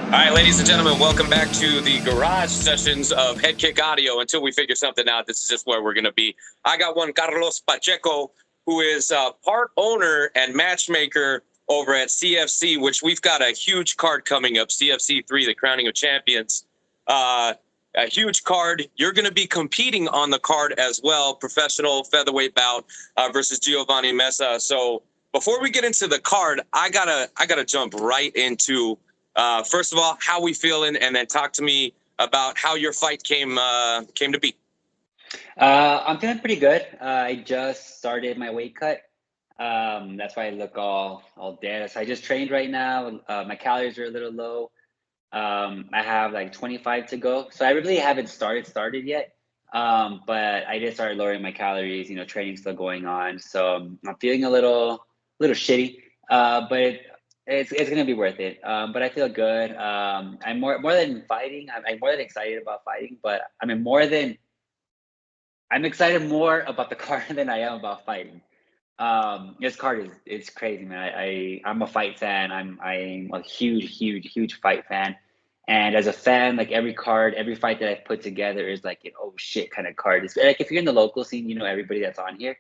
All right, ladies and gentlemen, welcome back to the garage sessions of Head Kick Audio. Until we figure something out, this is just where we're going to be. I got one Carlos Pacheco, who is part owner and matchmaker over at CFC, which we've got a huge card coming up, CFC 3, the Crowning of Champions. A huge card. You're going to be competing on the card as well, professional featherweight bout versus Giovanny Meza. So before we get into the card, I gotta jump right into first of all, how we feeling, and then talk to me about how your fight came to be. I'm feeling pretty good. I just started my weight cut. That's why I look all dead. So I just trained right now. My calories are a little low. I have like 25 to go. So I really haven't started yet. But I did start lowering my calories. Training's still going on. So I'm feeling a little shitty. But it's gonna be worth it. But I feel good. I'm more than fighting. I'm more than excited about fighting. But I mean I'm excited more about the card than I am about fighting. This card is crazy, man. I'm a fight fan. I'm a huge fight fan. And as a fan, like every card, every fight that I've put together is like an oh shit kind of card. It's like if you're in the local scene, you know everybody that's on here.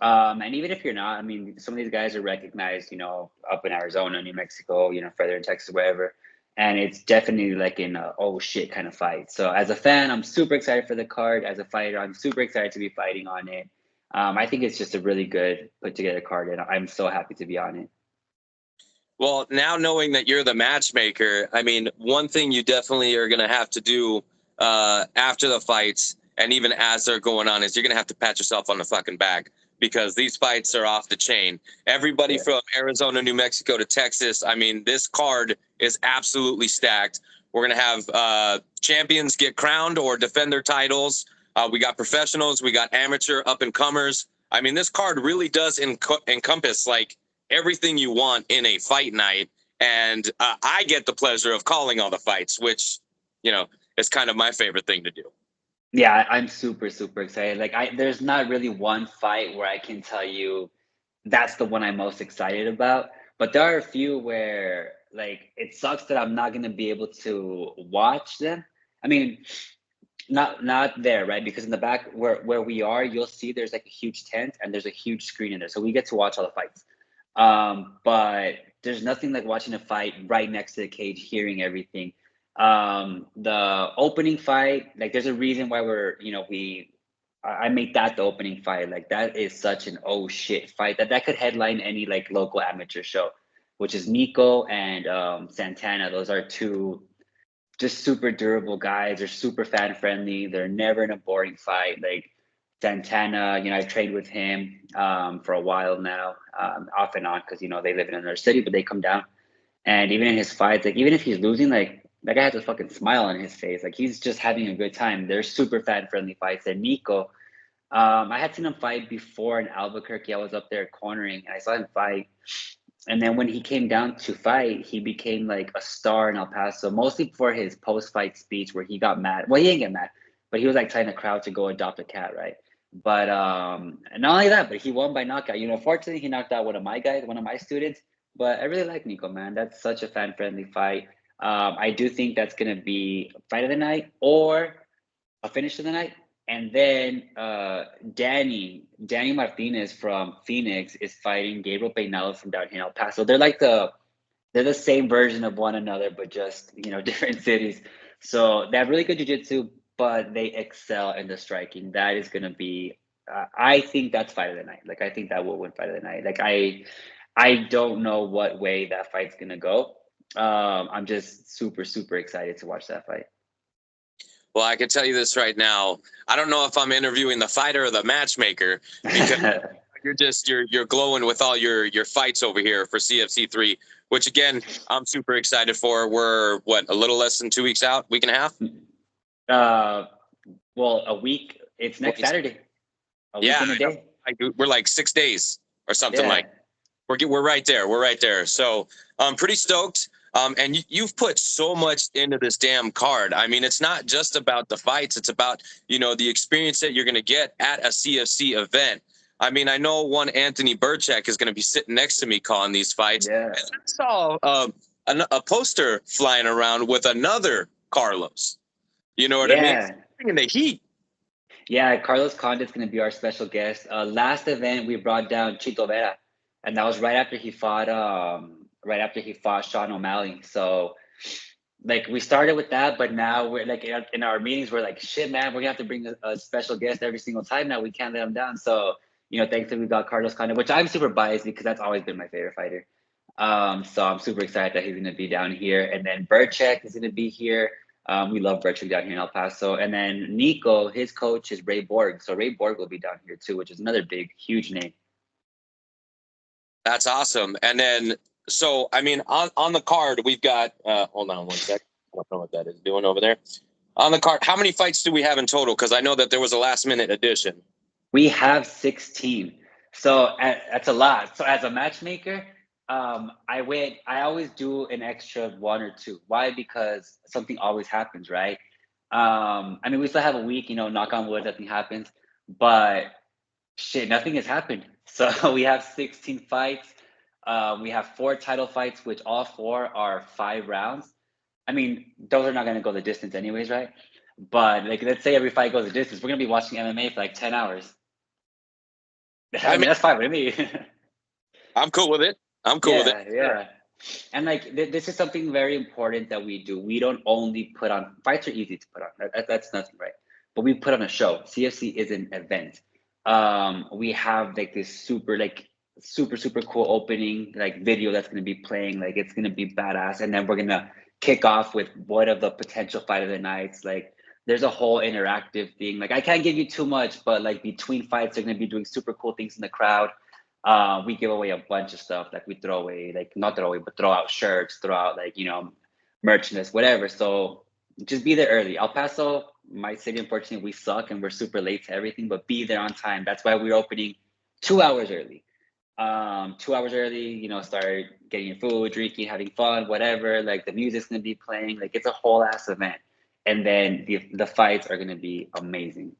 And even if you're not, I mean, some of these guys are recognized, up in Arizona, New Mexico, further in Texas, wherever. And it's definitely like in a oh shit kind of fight. So as a fan, I'm super excited for the card. As a fighter, I'm super excited to be fighting on it. I think it's just a really good put together card, and I'm so happy to be on it. Well, now knowing that you're the matchmaker, I mean, one thing you definitely are going to have to do after the fights, and even as they're going on, is you're going to have to pat yourself on the fucking back because these fights are off the chain. Everybody Yeah. from Arizona, New Mexico to Texas, I mean, this card is absolutely stacked. We're going to have champions get crowned or defend their titles. We got professionals, we got amateur up and comers. I mean, this card really does encompass like everything you want in a fight night. And I get the pleasure of calling all the fights, which, is kind of my favorite thing to do. Yeah, I'm super excited. Like there's not really one fight where I can tell you that's the one I'm most excited about. But there are a few where like it sucks that I'm not gonna be able to watch them. I mean, not there, right? Because in the back where we are, you'll see there's like a huge tent and there's a huge screen in there. So we get to watch all the fights. But there's nothing like watching a fight right next to the cage, hearing everything. The opening fight, like there's a reason why I made that the opening fight. Like that is such an oh shit fight that could headline any like local amateur show, which is Nico and Santana. Those are two just super durable guys. They're super fan friendly. They're never in a boring fight. Like Santana, I've trained with him for a while now, off and on, because they live in another city, but they come down. And even in his fights, like even if he's losing, like that guy has a fucking smile on his face. Like he's just having a good time. They're super fan friendly fights. And Nico, I had seen him fight before in Albuquerque. I was up there cornering, and I saw him fight. And then when he came down to fight, he became like a star in El Paso, mostly for his post-fight speech where he got mad. Well, he didn't get mad, but he was like telling the crowd to go adopt a cat, right? But and not only that, but he won by knockout. Fortunately, he knocked out one of my guys, one of my students. But I really like Nico, man. That's such a fan-friendly fight. I do think that's gonna be fight of the night or a finish of the night. And then Danny Martinez from Phoenix is fighting Gabriel Peinado from down here in El Paso. They're the same version of one another, but just different cities. So they have really good jiu-jitsu, but they excel in the striking. That is gonna be I think that's fight of the night. Like I think that will win fight of the night. Like I don't know what way that fight's gonna go. I'm just super excited to watch that fight. Well, I can tell you this right now. I don't know if I'm interviewing the fighter or the matchmaker because you're glowing with all your fights over here for CFC 3, which again, I'm super excited for. We're a little less than 2 weeks out, week and a half? uh, well, a week. It's next Saturday. A week Yeah, and a day. we're like 6 days or something Yeah. like. We're right there. We're right there. So I'm pretty stoked. And you've put so much into this damn card. I mean, it's not just about the fights. It's about, the experience that you're going to get at a CFC event. I mean, I know one Anthony Burchak is going to be sitting next to me calling these fights. Yeah. And I saw a poster flying around with another Carlos. You know what I mean? Yeah. Bringing the heat. Yeah, Carlos Condit's going to be our special guest. Last event we brought down Chito Vera, and that was right after he fought Sean O'Malley. So like we started with that, but now we're like in our meetings we're like, shit, man, we're gonna have to bring a special guest every single time now. We can't let him down. So thankfully we got Carlos Condit, which I'm super biased because that's always been my favorite fighter. So I'm super excited that he's gonna be down here, and then Burchek is gonna be here. We love Bertrand down here in El Paso. And then Nico, his coach is Ray Borg. So Ray Borg will be down here too, which is another big, huge name. That's awesome. And then, so, I mean, on the card, we've got, hold on one sec. I don't know what that is doing over there. On the card, how many fights do we have in total? Because I know that there was a last minute addition. We have 16. So that's a lot. So as a matchmaker, I always do an extra one or two. Why? Because something always happens, right? I mean, we still have a week, knock on wood, nothing happens, but shit, nothing has happened. So we have 16 fights. We have 4 title fights, which all 4 are 5 rounds. I mean, those are not going to go the distance anyways, right? But like, let's say every fight goes the distance, we're going to be watching MMA for like 10 hours. I mean, that's fine with me. I'm cool with it. I'm cool with it. Yeah. And like, this is something very important that we do. We don't only put on, fights are easy to put on. That's nothing, right? But we put on a show. CFC is an event. We have like this super cool opening like video that's going to be playing. Like it's going to be badass, and then we're going to kick off with what of the potential fight of the nights. Like there's a whole interactive thing. Like I can't give you too much, but like between fights they're going to be doing super cool things in the crowd. We give away a bunch of stuff. Like we throw away, like not throw away, but throw out shirts, throw out like merchandise, whatever. So just be there early. El Paso, my city, unfortunately, we suck and we're super late to everything, but be there on time. That's why we're opening 2 hours early. 2 hours early, start getting your food, drinking, having fun, whatever. Like the music's gonna be playing. Like it's a whole ass event. And then the fights are gonna be amazing.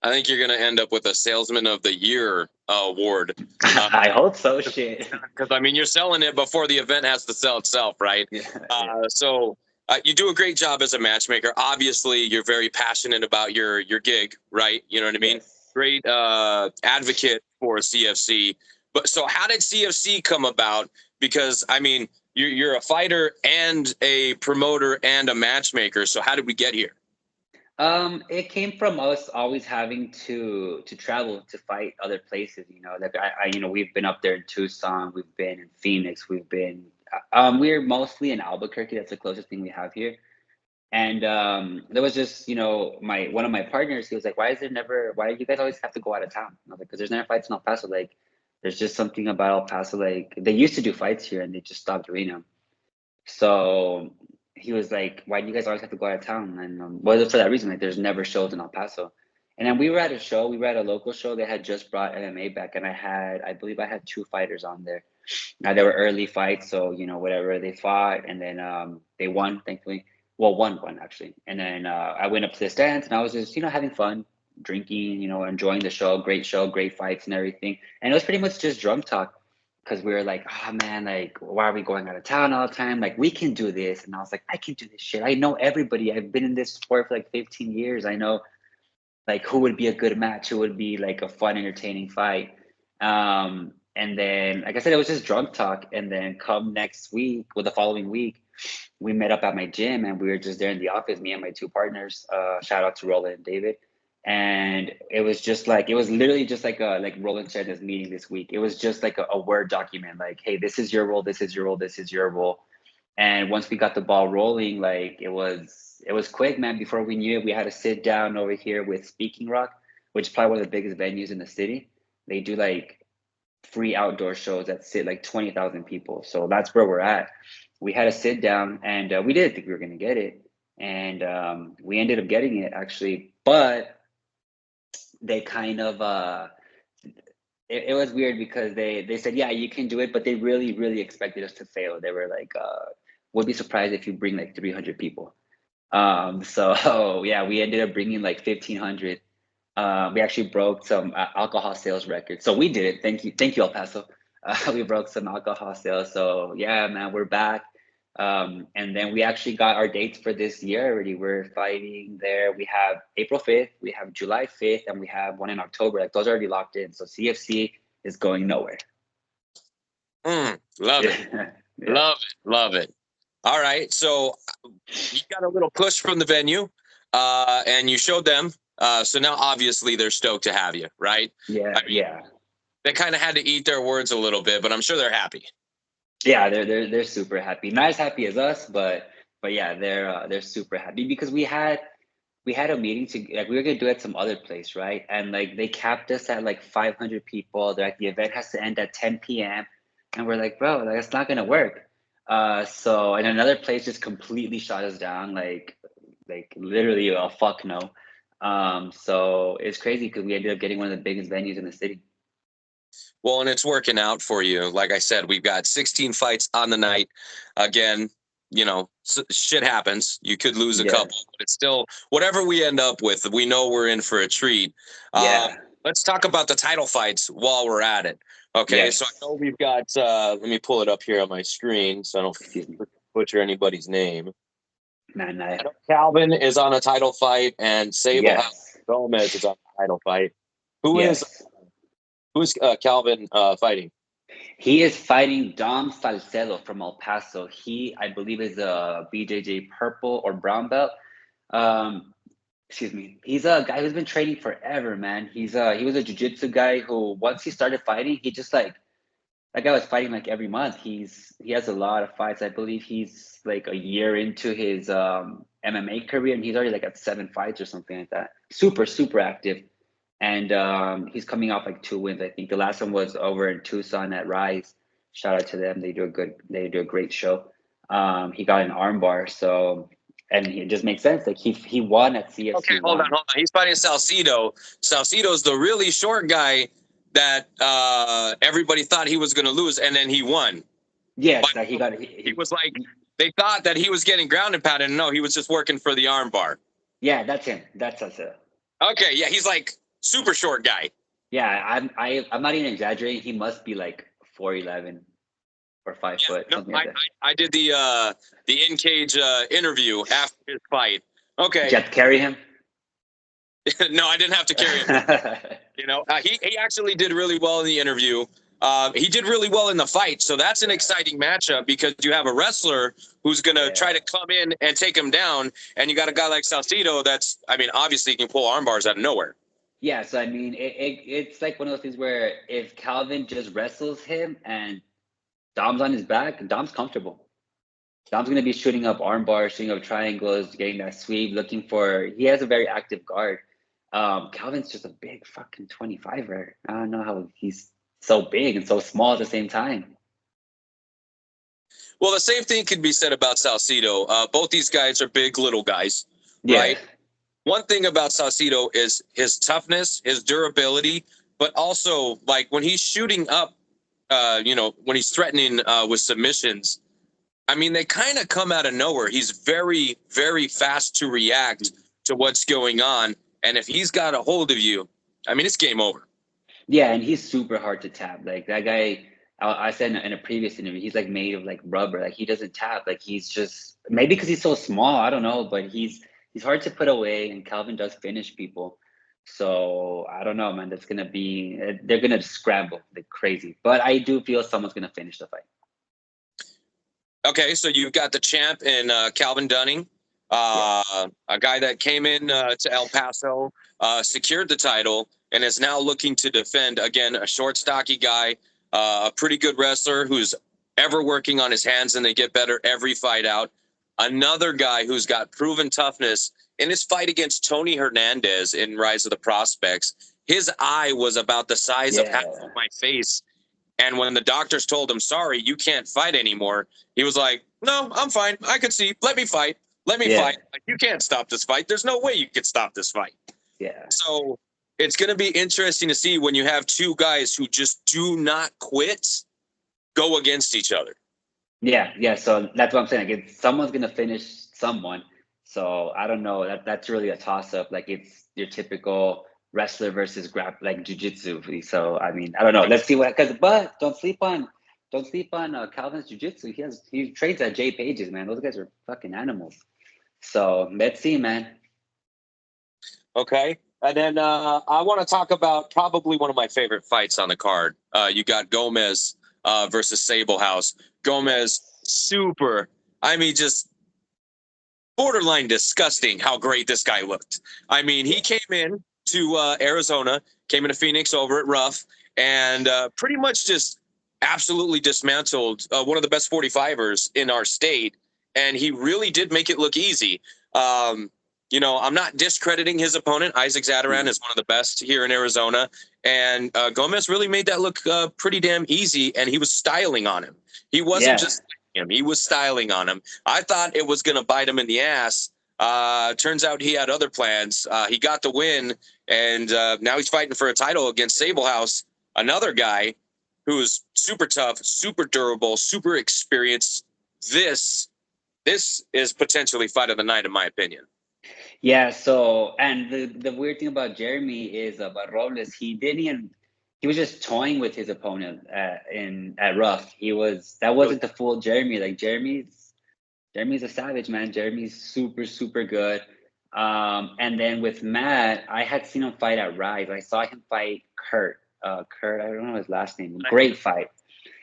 I think you're going to end up with a Salesman of the Year award. I hope so, shit. Because, I mean, you're selling it before the event has to sell itself, right? Yeah. So you do a great job as a matchmaker. Obviously, you're very passionate about your gig, right? You know what I mean? Yes. Great advocate for CFC. But so how did CFC come about? Because, I mean, you're a fighter and a promoter and a matchmaker. So how did we get here? It came from us always having to travel to fight other places. Like we've been up there in Tucson, we've been in Phoenix, we're mostly in Albuquerque. That's the closest thing we have here. And there was just one of my partners. He was like, why do you guys always have to go out of town? And I was like, because there's never fights in El Paso. Like, there's just something about El Paso. Like, they used to do fights here, and they just stopped doing them. So he was like, why do you guys always have to go out of town? And well, for that reason, like there's never shows in El Paso. And then we were at a local show. They had just brought MMA back, and I believe I had 2 fighters on there. Now they were early fights, so whatever, they fought, and then they won, thankfully. Well, one won actually. And then I went up to the stands, and I was just having fun, drinking, enjoying the show. Great fights and everything. And it was pretty much just drunk talk, because we were like, oh man, like why are we going out of town all the time? Like we can do this. And I was like, I can do this shit. I know everybody. I've been in this sport for like 15 years. I know like who would be a good match, who would be like a fun, entertaining fight. And then, like I said, it was just drunk talk. And then come next week, well, the following week, we met up at my gym, and we were just there in the office, me and my 2 partners. Shout out to Roland and David. And it was literally just like Roland said, this meeting this week. It was just like a Word document, like, hey, this is your role, this is your role, this is your role. And once we got the ball rolling, like it was quick, man. Before we knew it, we had to sit down over here with Speaking Rock, which is probably one of the biggest venues in the city. They do like free outdoor shows that sit like 20,000 people. So that's where we're at. We had to sit down, and we didn't think we were going to get it. And we ended up getting it actually, but they kind of, it was weird because they said, yeah, you can do it, but they really expected us to fail. They were like, we'll be surprised if you bring like 300 people. So yeah, we ended up bringing like 1,500. We actually broke some alcohol sales records. So we did it. Thank you, El Paso. We broke some alcohol sales. So yeah, man, we're back. And then we actually got our dates for this year already. We're fighting there. We have April 5th, we have July 5th, and we have one in October. Like those are already locked in. So CFC is going nowhere. Love it. Yeah. Love it. Love it. All right. So you got a little push from the venue, and you showed them. So now obviously they're stoked to have you, right? Yeah, I mean, yeah. they kind of had to eat their words a little bit, but I'm sure they're happy. Yeah, they're super happy. Not as happy as us, but yeah, they're super happy because we had a meeting to like we were gonna do it at some other place, right? And like they capped us at like 500 people. They're like the event has to end at 10 p.m. And we're like, bro, like it's not gonna work. So and another place just completely shot us down, like literally a fuck no. So it's crazy because we ended up getting one of the biggest venues in the city. Well, and it's working out for you. Like I said, we've got 16 fights on the night. Again, shit happens. You could lose a Yeah, couple, but it's still whatever we end up with. We know we're in for a treat. yeah, Let's talk about the title fights while we're at it. Okay, so I yes. know we've got. Let me pull it up here on my screen so I don't Excuse me. butcher anybody's name. Nah, nah. I know Calvin is on a title fight, and Sable Yes, Gomez is on a title fight. Who is yes. who's Calvin fighting? He is fighting Dom Salcedo from El Paso. He, I believe, is a BJJ purple or brown belt. Um, excuse me. He's a guy who's been training forever, man. He was a jiu-jitsu guy who once he started fighting, he just like that guy was fighting like every month. He has a lot of fights. I believe he's like a year into his MMA career, and he's already like at 7 fights or something like that. Super, super active. And he's coming off like 2 wins. I think the last one was over in Tucson at Rise. Shout out to them. They do a great show. He got an armbar, so and it just makes sense. Like he won at Okay, CFC hold on, one. hold on. He's fighting Salcido. Salcido's the really short guy that everybody thought he was going to lose, and then he won. Yes, But that he got. he was like, they thought that he was getting ground and pounded. No, he was just working for the armbar. Yeah, that's him. That's us. Okay, yeah, he's like super short guy. Yeah, I'm not even exaggerating. He must be like 4'11" or 5 foot, No, something like that. I did the in cage interview after his fight. Did Okay, you have to carry him? no, I didn't have to carry him. He actually did really well in the interview. He did really well in the fight, so that's an exciting matchup because you have a wrestler who's going to Yeah. try to come in and take him down, and you got a guy like Salcido that's, I mean, obviously he can pull arm bars out of nowhere. Yeah, so I mean, it's like one of those things where if Calvin just wrestles him and Dom's on his back, Dom's comfortable. Dom's gonna be shooting up arm bars, shooting up triangles, getting that sweep, looking for. He has a very active guard. Calvin's just a big fucking 25er. I don't know how he's so big and so small at the same time. Well, the same thing could be said about Salcido. Both these guys are big little guys, Yeah, right? One thing about Salcido is his toughness, his durability, but also like when he's shooting up, when he's threatening with submissions, I mean, they kind of come out of nowhere. He's very, very fast to react to what's going on. And if he's got a hold of you, I mean, it's game over. yeah, and he's super hard to tap. Like that guy, I said in a previous interview, he's like made of like rubber. Like he doesn't tap. Like he's just maybe because he's so small. I don't know, but he's hard to put away. And Calvin does finish people. So I don't know, man. That's gonna be they're gonna scramble like crazy. But I do feel someone's gonna finish the fight. Okay, so you've got the champ in Calvin Dunning, Yes. a guy that came in to El Paso, secured the title, and is now looking to defend again. A short, stocky guy, a pretty good wrestler who's ever working on his hands, and they get better every fight out. Another guy who's got proven toughness in his fight against Tony Hernandez in Rise of the Prospects. His eye was about the size of half Yeah. of my face. And when the doctors told him, sorry, you can't fight anymore, he was like, no, I'm fine. I can see. Let me fight. Let me Yeah. fight. Like, you can't stop this fight. There's no way you can stop this fight. Yeah. So it's going to be interesting to see when you have two guys who just do not quit go against each other. Yeah. Yeah. So that's what I'm saying. Like someone's gonna finish someone. So I don't know. That's really a toss up. Like it's your typical wrestler versus jujitsu. So I mean, I don't know. Let's see but don't sleep on Calvin's jujitsu. He trains at Jay Pages, man. Those guys are fucking animals. So let's see, man. Okay. And then I want to talk about probably one of my favorite fights on the card. You got Gomez versus Sablehouse. Gomez, super, I mean, just borderline disgusting how great this guy looked. I mean, he came in to Arizona, came into Phoenix over at Rough, and pretty much just absolutely dismantled one of the best 45ers in our state. And he really did make it look easy. I'm not discrediting his opponent. Isaac Zadaran is one of the best here in Arizona. And Gomez really made that look pretty damn easy. And he was styling on him. He wasn't just him. He was styling on him. I thought it was going to bite him in the ass. Turns out he had other plans. He got the win. And now he's fighting for a title against Sablehouse, another guy who's super tough, super durable, super experienced. This is potentially fight of the night, in my opinion. Yeah, so and the weird thing about Jeremy is about Robles, he was just toying with his opponent at Rough. That wasn't the full Jeremy. Like Jeremy's a savage, man. Jeremy's super, super good. And then with Matt, I had seen him fight at Rise. I saw him fight Kurt. Kurt, I don't know his last name. Great fight.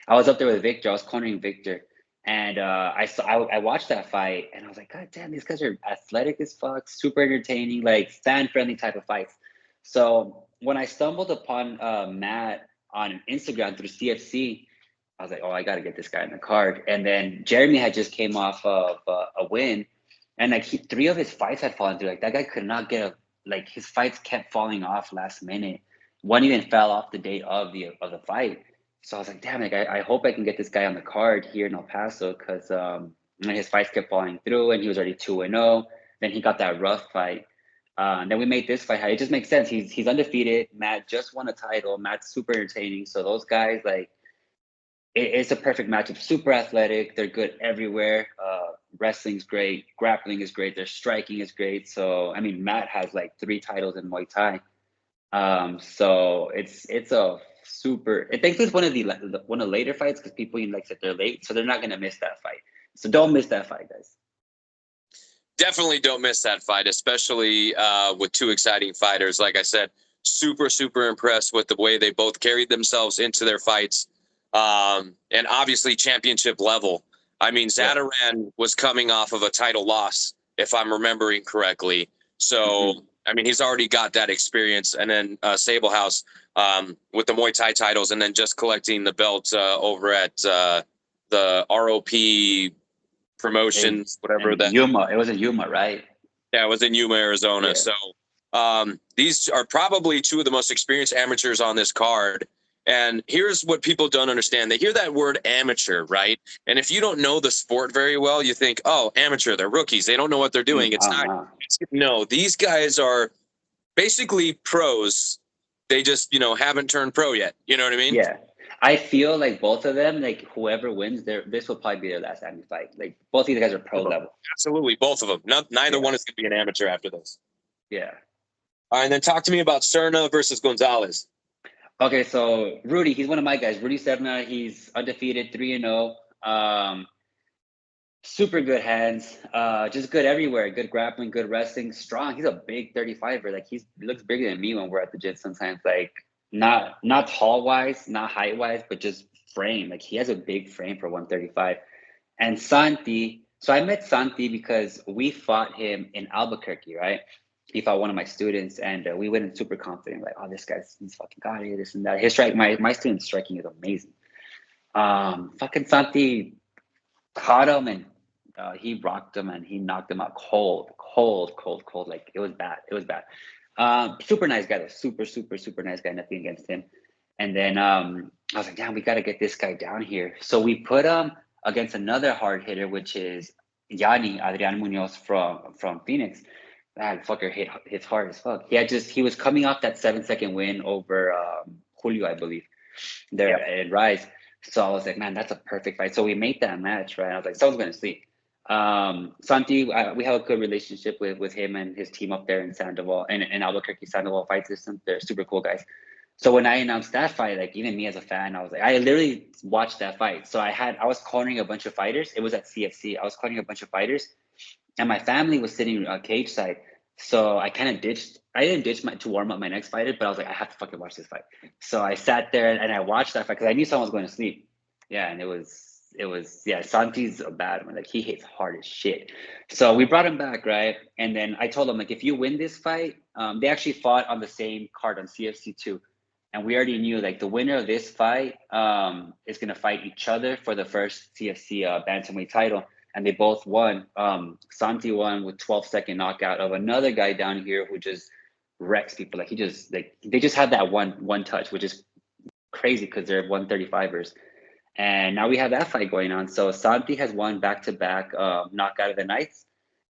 I was up there with Victor. I was cornering Victor. And I watched that fight and I was like, God damn, these guys are athletic as fuck, super entertaining, like fan-friendly type of fights. So when I stumbled upon Matt on Instagram through CFC, I was like, oh, I got to get this guy in the card. And then Jeremy had just came off of a win. And like three of his fights had fallen through. Like that guy could not his fights kept falling off last minute. One even fell off the day of the fight. So I was like, damn, I hope I can get this guy on the card here in El Paso because his fights kept falling through and he was already 2-0. Then he got that Rough fight. And then we made this fight. It just makes sense. He's undefeated. Matt just won a title. Matt's super entertaining. So those guys, it's a perfect matchup. Super athletic. They're good everywhere. Wrestling's great. Grappling is great. Their striking is great. So, I mean, Matt has 3 titles in Muay Thai. So it's a super. I think it's one of the later fights because people said they're late, so they're not gonna miss that fight. So don't miss that fight, guys. Definitely don't miss that fight, especially with 2 exciting fighters. Like I said, super, super impressed with the way they both carried themselves into their fights. And obviously championship level. I mean, Zadaran was coming off of a title loss, if I'm remembering correctly. So, I mean, he's already got that experience. And then Sablehouse with the Muay Thai titles and then just collecting the belt over at the ROP Promotions, whatever that. Yuma. It was in Yuma, right? Yeah, it was in Yuma, Arizona. Yeah. So these are probably 2 of the most experienced amateurs on this card. And here's what people don't understand. They hear that word amateur, right? And if you don't know the sport very well, you think, oh, amateur, they're rookies. They don't know what they're doing. It's not. No, these guys are basically pros. They just, haven't turned pro yet. You know what I mean? Yeah. I feel like both of them, whoever wins, this will probably be their last amateur fight. Both of these guys are pro level. Absolutely, both of them. Neither one is going to be an amateur after this. Yeah. All right, and then talk to me about Serna versus Gonzalez. Okay, so Rudy, he's one of my guys. Rudy Serna, he's undefeated, 3-0. Super good hands, just good everywhere. Good grappling, good wrestling, strong. He's a big 35er. He looks bigger than me when we're at the gym sometimes. Not tall wise, not height wise, but just frame. He has a big frame for 135. And Santi, so I met Santi because we fought him in Albuquerque, right? He fought one of my students, and we went in super confident, oh, this he's fucking got it, this and that. His my student's striking is amazing. Fucking Santi caught him, and he rocked him, and he knocked him out cold. It was bad. Super nice guy, though. Super, super, super nice guy. Nothing against him. And then I was like, damn, we got to get this guy down here. So we put him against another hard hitter, which is Adrian Munoz from Phoenix. That fucker hits hard as fuck. He was coming off that 7-second win over Julio, I believe, there at Rise. So I was like, man, that's a perfect fight. So we made that match, right? I was like, someone's going to sleep. Santi, we have a good relationship with him and his team up there in Sandoval and in Albuquerque Sandoval Fight System. They're super cool guys. So when I announced that fight, like even me as a fan, I was like, I literally watched that fight. So I was cornering a bunch of fighters. It was at CFC. I was cornering a bunch of fighters, and my family was sitting cage side. So I kind of ditched. I didn't ditch to warm up my next fighter, but I was like, I have to fucking watch this fight. So I sat there and I watched that fight because I knew someone was going to sleep. Yeah, and it was yeah. Santi's a bad one. Like he hits hard as shit. So we brought him back, right? And then I told him like, if you win this fight, they actually fought on the same card on CFC two, and we already knew like the winner of this fight is gonna fight each other for the first CFC bantamweight title, and they both won. Santi won with 12-second knockout of another guy down here who just wrecks people. Like he just like they just had that one touch, which is crazy because they're 135ers. And now we have that fight going on. So Santi has won back-to-back knockout of the nights,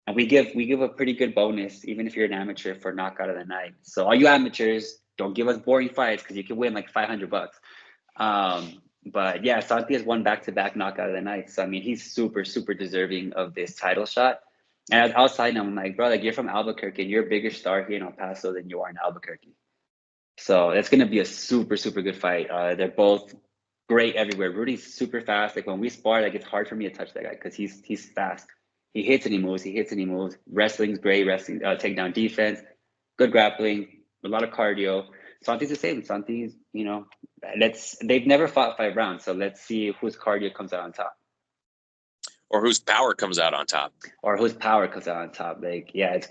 and we give a pretty good bonus even if you're an amateur for knockout of the night. So all you amateurs, don't give us boring fights because you can win like $500. But yeah, Santi has won back-to-back knockout of the night. So I mean, he's super deserving of this title shot. And outside, I'm like, bro, like you're from Albuquerque and you're a bigger star here in El Paso than you are in Albuquerque. So it's gonna be a super good fight. They're both great everywhere. Rudy's super fast. Like when we spar, like it's hard for me to touch that guy because he's fast. He hits and he moves. He hits and he moves. Wrestling's great. Wrestling, takedown defense, good grappling, a lot of cardio. Santi's the same. Santi's, they've never fought 5 rounds, so let's see whose cardio comes out on top. Or whose power comes out on top. Or whose power comes out on top. Like, yeah, it's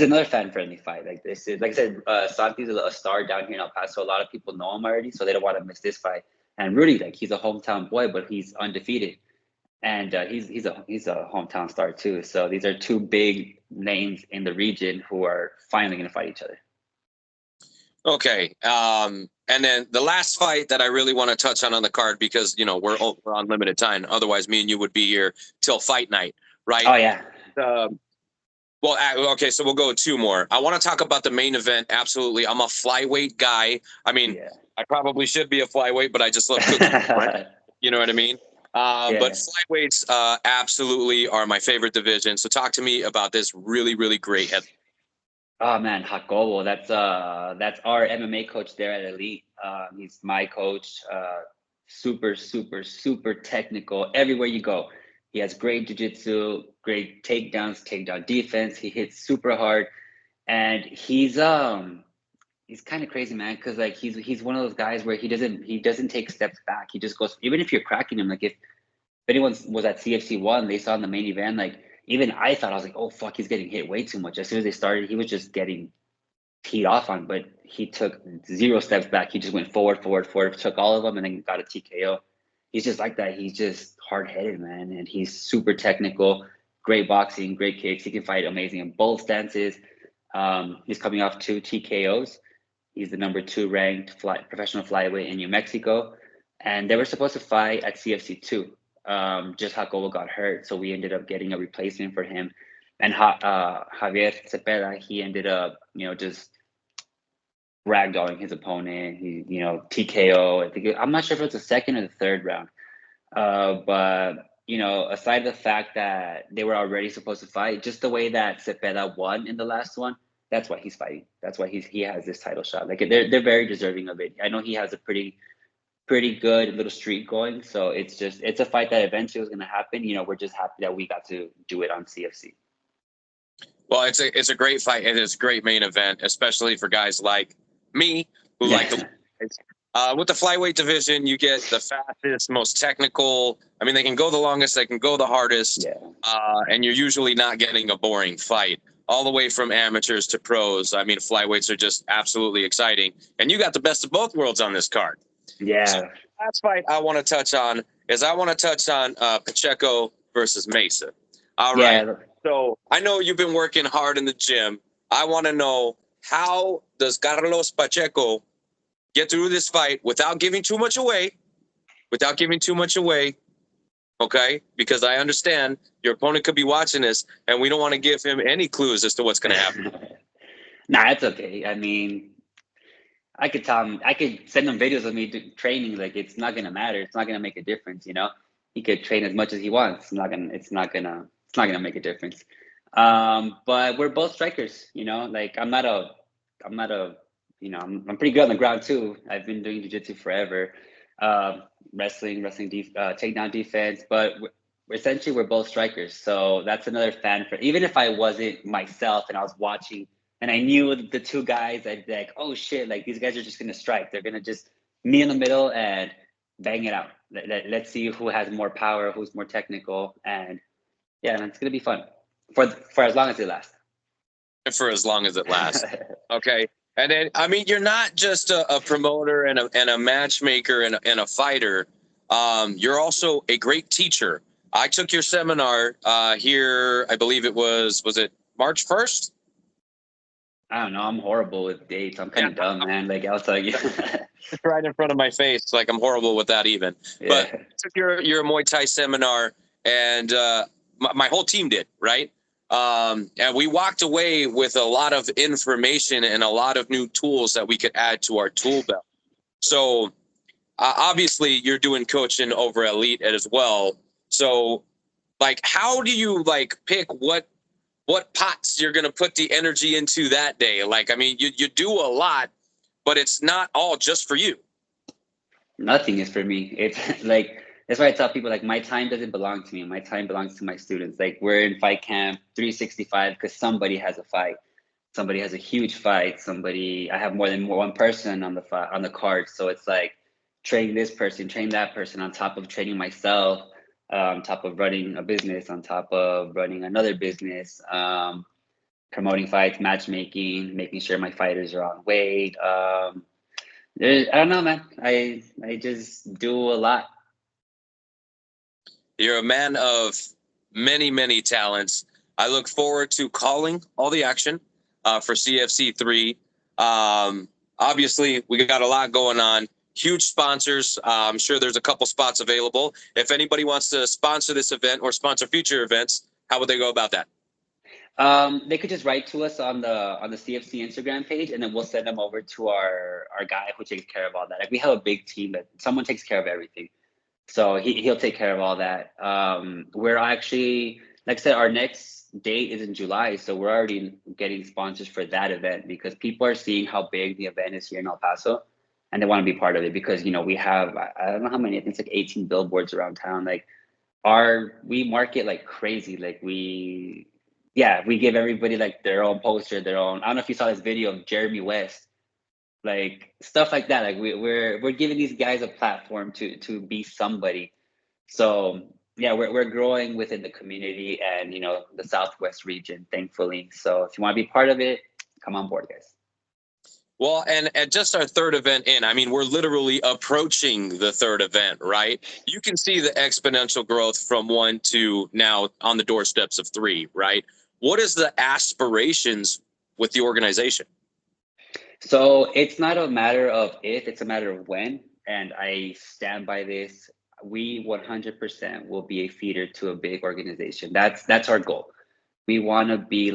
another fan-friendly fight. Like this is, like I said, Santi's a star down here in El Paso. A lot of people know him already, so they don't want to miss this fight. And Rudy, like he's a hometown boy, but he's undefeated, and he's a hometown star too. So these are two big names in the region who are finally going to fight each other. Okay, and then the last fight that I really want to touch on the card, because we're on limited time. Otherwise, me and you would be here till fight night, right? Oh yeah. Well, okay, so we'll go with 2 more. I want to talk about the main event. Absolutely, I'm a flyweight guy. I mean, yeah. I probably should be a flyweight, but I just love cooking. Right? You know what I mean? Yeah. But flyweights absolutely are my favorite division. So talk to me about this really great. Oh man, Jacobo, that's our MMA coach there at Elite. He's my coach. Super technical everywhere you go. He has great jiu-jitsu, great takedowns, takedown defense. He hits super hard, and he's kind of crazy, man. Because like he's one of those guys where he doesn't take steps back. He just goes. Even if you're cracking him, like if anyone was at CFC 1, they saw in the main event, like even I thought, I was like, oh fuck, he's getting hit way too much. As soon as they started, he was just getting teed off on, but he took 0 steps back. He just went forward, took all of them, and then got a TKO. He's just like that. He's just hard-headed, man, and he's super technical. Great boxing, great kicks. He can fight amazing in both stances. He's coming off 2 TKOs. He's the number 2 ranked professional flyweight in New Mexico, and they were supposed to fight at CFC 2. Just Jacobo got hurt, so we ended up getting a replacement for him. And Javier Cepeda, he ended up, just ragdolling his opponent. He, TKO. I'm not sure if it was the 2nd or the 3rd round. But aside the fact that they were already supposed to fight, just the way that Cepeda won in the last one, that's why he's fighting. That's why he has this title shot. Like they're very deserving of it. I know he has a pretty good little streak going. So it's a fight that eventually was going to happen. We're just happy that we got to do it on CFC. Well, it's a great fight, and it's a great main event, especially for guys like me who like the with the flyweight division. You get the fastest, most technical. I mean, they can go the longest, they can go the hardest, and you're usually not getting a boring fight. All the way from amateurs to pros. I mean, flyweights are just absolutely exciting, and you got the best of both worlds on this card. Yeah. So last fight I want to touch on Pacheco versus Meza. All right. So I know you've been working hard in the gym. I want to know, how does Carlos Pacheco get through this fight without giving too much away? Okay? Because I understand your opponent could be watching this, and we don't want to give him any clues as to what's going to happen. Nah, it's okay. I mean, I could tell him, I could send him videos of me training. Like, it's not going to matter. It's not going to make a difference, he could train as much as he wants. It's not gonna make a difference. But we're both strikers, you know. Like I'm not a, you know, I'm pretty good on the ground too. I've been doing jiu-jitsu forever, wrestling, takedown defense. But essentially, we're both strikers. So that's another fan for. Even if I wasn't myself and I was watching and I knew the two guys, I'd be like, oh shit, like these guys are just gonna strike. They're gonna just me in the middle and bang it out. Let's see who has more power, who's more technical, and yeah, it's gonna be fun for as long as it lasts. For as long as it lasts. Okay. And then, I mean, you're not just a promoter and a matchmaker and a fighter. You're also a great teacher. I took your seminar here. I believe was it March 1st? I don't know. I'm horrible with dates. I'm kind of dumb, man. Like I'll tell you. Right in front of my face. Like I'm horrible with that even. Yeah. But I took your Muay Thai seminar, and my whole team did, right? And we walked away with a lot of information and a lot of new tools that we could add to our tool belt. So obviously you're doing coaching over Elite as well. So like, how do you like pick what pots you're going to put the energy into that day? Like, I mean, you do a lot, but it's not all just for you. Nothing is for me. It's like, that's why I tell people, like, my time doesn't belong to me. My time belongs to my students. Like, we're in fight camp 365 because somebody has a fight. Somebody has a huge fight. I have more than one person on the card. So it's like train this person, train that person on top of training myself, on top of running a business, on top of running another business, promoting fights, matchmaking, making sure my fighters are on weight. I don't know, man. I just do a lot. You're a man of many, many talents. I look forward to calling all the action for CFC 3. Obviously, we got a lot going on. Huge sponsors. I'm sure there's a couple spots available. If anybody wants to sponsor this event or sponsor future events, how would they go about that? They could just write to us on the CFC Instagram page, and then we'll send them over to our guy who takes care of all that. Like, we have a big team that someone takes care of everything. So he'll take care of all that. We're actually, like I said, our next date is in July. So we're already getting sponsors for that event because people are seeing how big the event is here in El Paso and they want to be part of it because, you know, we have, I don't know how many, I think it's like 18 billboards around town. Like we market like crazy. Like we give everybody like their own poster, their own, I don't know if you saw this video of Jeremy West, like stuff like that. Like we're giving these guys a platform to be somebody. So yeah, we're growing within the community and, you know, the Southwest region, thankfully. So if you want to be part of it, come on board, guys. Well, and at just our third event in, I mean, we're literally approaching the third event, right? You can see the exponential growth from 1 to now on the doorsteps of 3, right? What is the aspirations with the organization? So it's not a matter of if, it's a matter of when. And I stand by this. We 100% will be a feeder to a big organization. That's our goal. We want to be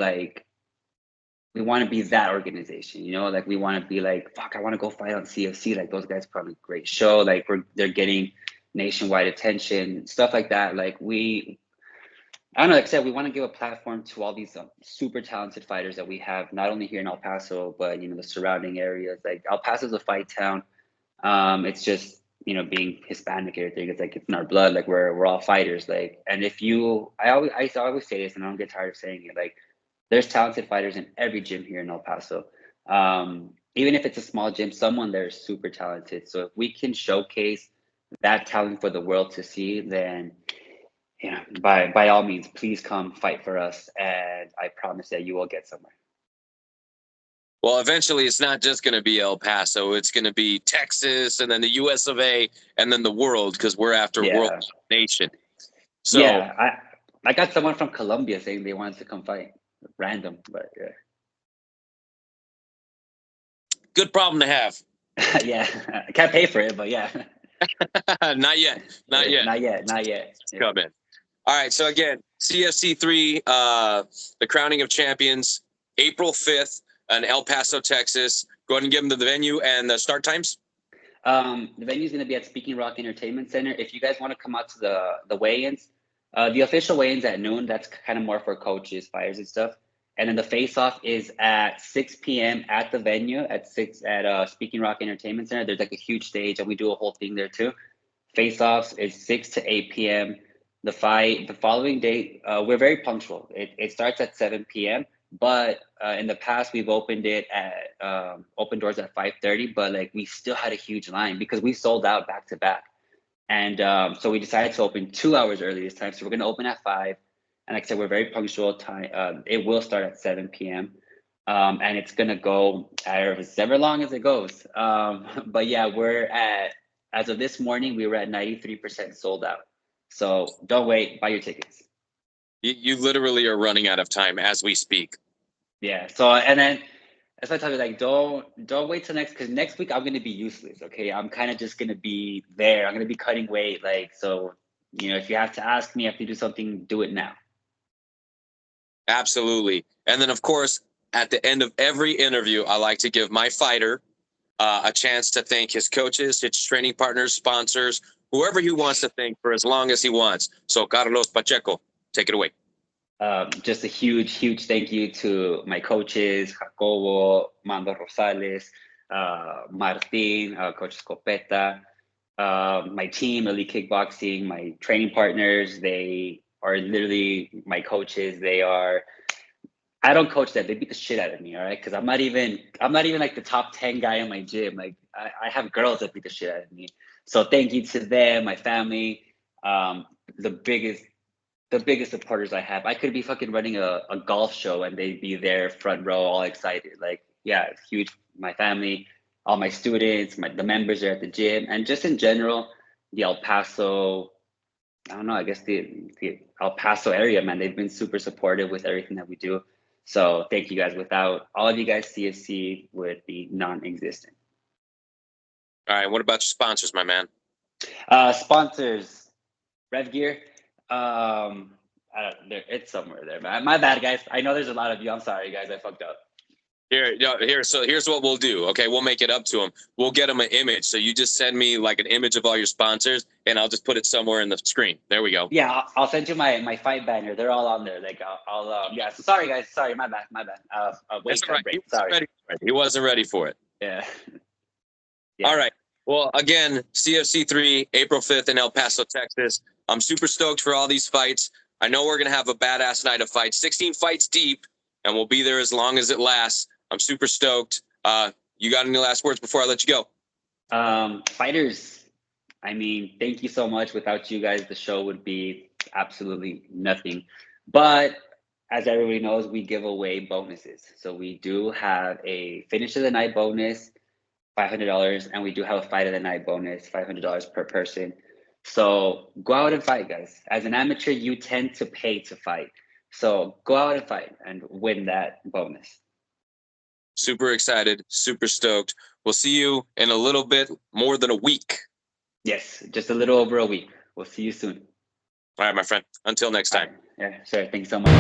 that organization, you know, like we want to be like, fuck, I want to go fight on CFC. Like those guys put on a great show. Like they're getting nationwide attention, stuff like that. Like I don't know, like I said, we want to give a platform to all these super talented fighters that we have, not only here in El Paso, but, you know, the surrounding areas. Like El Paso's a fight town. It's just, you know, being Hispanic, everything. It's like, it's in our blood. Like we're all fighters. Like, and I always say this and I don't get tired of saying it. Like, there's talented fighters in every gym here in El Paso. Even if it's a small gym, someone there is super talented. So if we can showcase that talent for the world to see, then yeah, by all means, please come fight for us, and I promise that you will get somewhere. Well, eventually, it's not just going to be El Paso. It's going to be Texas, and then the US of A, and then the world, because we're after world nation. So yeah, I got someone from Colombia saying they wanted to come fight. Random, but yeah. Good problem to have. Yeah, I can't pay for it, but yeah. Not yet. Not yet. Not yet. Not yet. Yeah. Come in. All right. So again, CFC 3, the crowning of champions, April 5th in El Paso, Texas. Go ahead and give them the venue and the start times. The venue is going to be at Speaking Rock Entertainment Center. If you guys want to come out to the weigh-ins, the official weigh-ins at noon. That's kind of more for coaches, fighters, and stuff. And then the face-off is at 6 p.m. at the venue at Speaking Rock Entertainment Center. There's like a huge stage, and we do a whole thing there too. Face-offs is 6 to 8 p.m. The following day, we're very punctual. It starts at 7 p.m. But in the past, we've opened it at open doors at 5:30. But like we still had a huge line because we sold out back to back. And so we decided to open 2 hours early this time. So we're going to open at 5. And like I said, we're very punctual. Time it will start at 7 p.m. And it's going to go as ever long as it goes. But yeah, as of this morning, we were at 93% sold out. So don't wait, buy your tickets. You literally are running out of time as we speak. Yeah. So, and then that's why I tell you, like, don't wait till because next week I'm going to be useless. Okay. I'm kind of just going to be there. I'm going to be cutting weight. Like, so, if you have to ask me, if you do something, do it now. Absolutely. And then, of course, at the end of every interview, I like to give my fighter a chance to thank his coaches, his training partners, sponsors, whoever he wants to thank for as long as he wants. So, Carlos Pacheco, take it away. Just a huge thank you to my coaches, Jacobo, Mando Rosales, Martin, Coach Scopeta, my team, Elite Kickboxing, my training partners. They are literally my coaches. I don't coach them. They beat the shit out of me, all right? Because I'm not even like the top 10 guy in my gym. Like I have girls that beat the shit out of me. So thank you to them, my family, the biggest supporters I have. I could be fucking running a golf show and they'd be there front row, all excited. Like, yeah, it's huge. My family, all my students, the members are at the gym, and just in general, the El Paso, I don't know, I guess the El Paso area, man, they've been super supportive with everything that we do. So thank you guys. Without all of you guys, CFC would be non-existent. All right. What about your sponsors, my man? Sponsors, Rev Gear. It's somewhere there, man. My bad, guys. I know there's a lot of you. I'm sorry, guys. I fucked up. So here's what we'll do. Okay, we'll make it up to them. We'll get them an image. So you just send me like an image of all your sponsors, and I'll just put it somewhere in the screen. There we go. Yeah, I'll send you my fight banner. They're all on there. Like yeah. So sorry, guys. Sorry, my bad. Wait, right. break. Sorry. He wasn't ready for it. Yeah. All right. Well, again, CFC 3, April 5th in El Paso, Texas. I'm super stoked for all these fights. I know we're going to have a badass night of fights, 16 fights deep, and we'll be there as long as it lasts. I'm super stoked. You got any last words before I let you go? Fighters, I mean, thank you so much. Without you guys, the show would be absolutely nothing. But as everybody knows, we give away bonuses. So we do have a finish of the night bonus, $500, and we do have a fight of the night bonus, $500 per person. So go out and fight, guys. As an amateur, you tend to pay to fight. So go out and fight and win that bonus. Super excited, super stoked. We'll see you in a little bit more than a week. Yes, just a little over a week. We'll see you soon. All right, my friend. Until next time. Yeah, sure. Thanks so much.